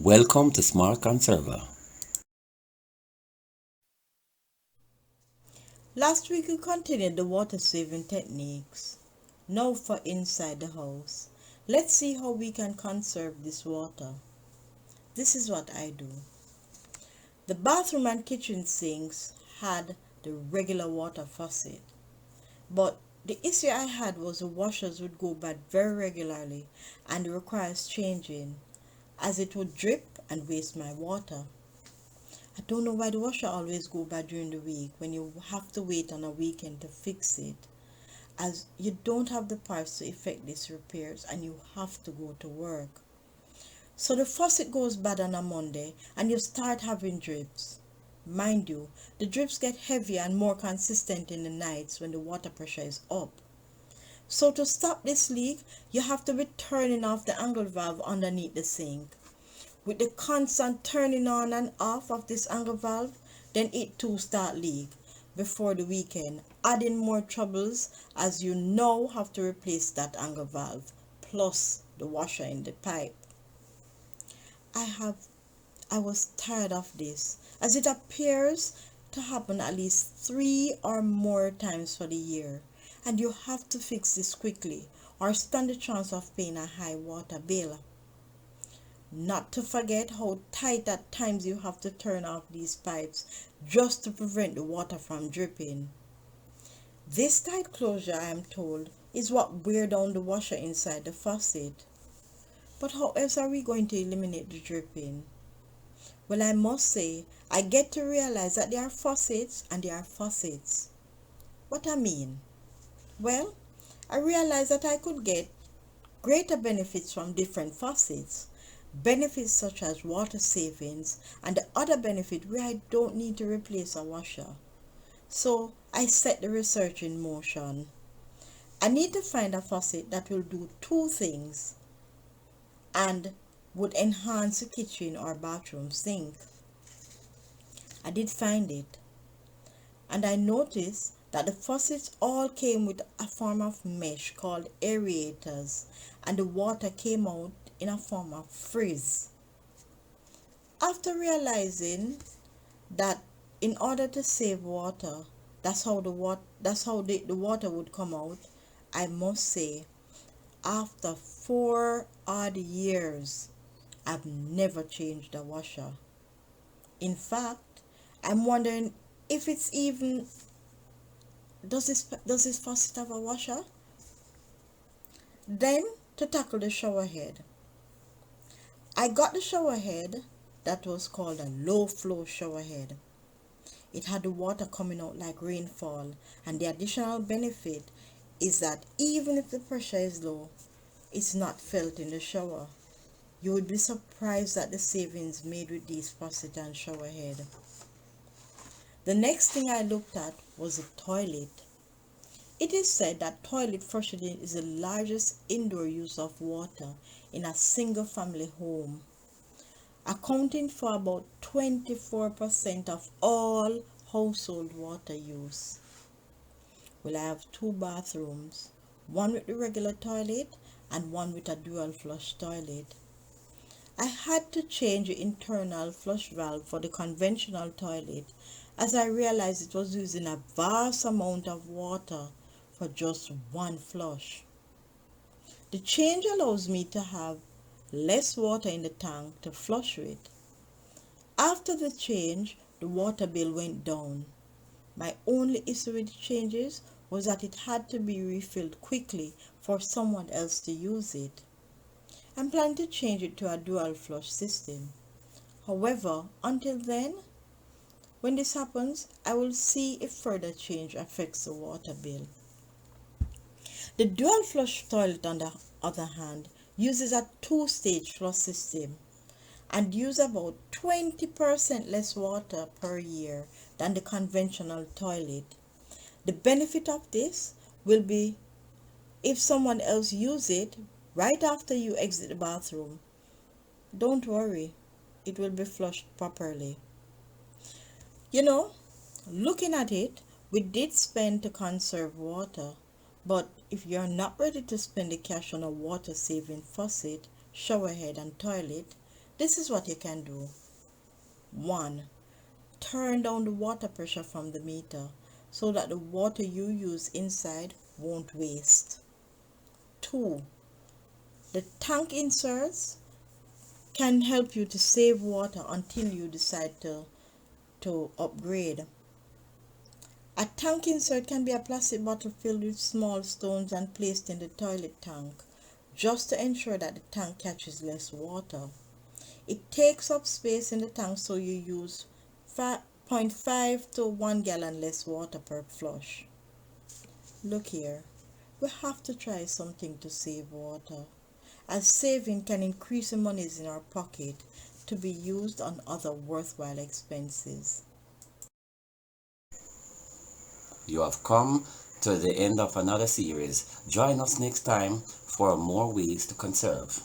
Welcome to Smart Conserver. Last week we continued the water saving techniques. Now for inside the house. Let's see how we can conserve this water. This is what I do. The bathroom and kitchen sinks had the regular water faucet. But the issue I had was the washers would go bad very regularly and it requires changing as it would drip and waste my water. I don't know why the washer always go bad during the week when you have to wait on a weekend to fix it, as you don't have the parts to effect these repairs and you have to go to work. So the faucet goes bad on a Monday and you start having drips. Mind you, the drips get heavier and more consistent in the nights when the water pressure is up. So to stop this leak, you have to be turning off the angle valve underneath the sink. With the constant turning on and off of this angle valve, then it too start leak before the weekend, adding more troubles as you now have to replace that angle valve plus the washer in the pipe. I was tired of this as it appears to happen at least 3 or more times for the year, and you have to fix this quickly or stand the chance of paying a high water bill. Not to forget how tight at times you have to turn off these pipes just to prevent the water from dripping. This tight closure, I am told, is what wear down the washer inside the faucet. But how else are we going to eliminate the dripping? Well, I must say, I get to realize that there are faucets and there are faucets. What I mean? Well, I realized that I could get greater benefits from different faucets. Benefits such as water savings and the other benefit where I don't need to replace a washer. So I set the research in motion. I need to find a faucet that will do two things and would enhance the kitchen or bathroom sink. I did find it, and I noticed that the faucets all came with a form of mesh called aerators, and the water came out in a form of frizz. After realizing that in order to save water, that's how the water would come out, I must say, after 4 odd years, I've never changed a washer. In fact, I'm wondering if it's even, does this faucet have a washer? Then to tackle the shower head. I got the shower head that was called a low flow shower head. It had the water coming out like rainfall, and the additional benefit is that even if the pressure is low, it's not felt in the shower. You would be surprised at the savings made with these faucet and shower head. The next thing I looked at was the toilet. It is said that toilet flushing is the largest indoor use of water in a single family home, accounting for about 24% of all household water use. Well, I have two bathrooms, one with the regular toilet and one with a dual flush toilet. I had to change the internal flush valve for the conventional toilet as I realized it was using a vast amount of water for just one flush. The change allows me to have less water in the tank to flush with. After the change, the water bill went down. My only issue with the changes was that it had to be refilled quickly for someone else to use it. I'm planning to change it to a dual flush system. However, until then, when this happens, I will see if further change affects the water bill. The dual flush toilet, on the other hand, uses a two-stage flush system and use about 20% less water per year than the conventional toilet. The benefit of this will be if someone else uses it right after you exit the bathroom, don't worry, it will be flushed properly. You know, looking at it, we did spend to conserve water, but if you're not ready to spend the cash on a water saving faucet, shower head and toilet, This is what you can do. 1. Turn down the water pressure from the meter so that the water you use inside won't waste. 2. The tank inserts can help you to save water until you decide to upgrade. A tank insert can be a plastic bottle filled with small stones and placed in the toilet tank, just to ensure that the tank catches less water. It takes up space in the tank, so you use 0.5 to 1 gallon less water per flush. Look here, we have to try something to save water, as saving can increase the monies in our pocket to be used on other worthwhile expenses. You have come to the end of another series. Join us next time for more ways to conserve.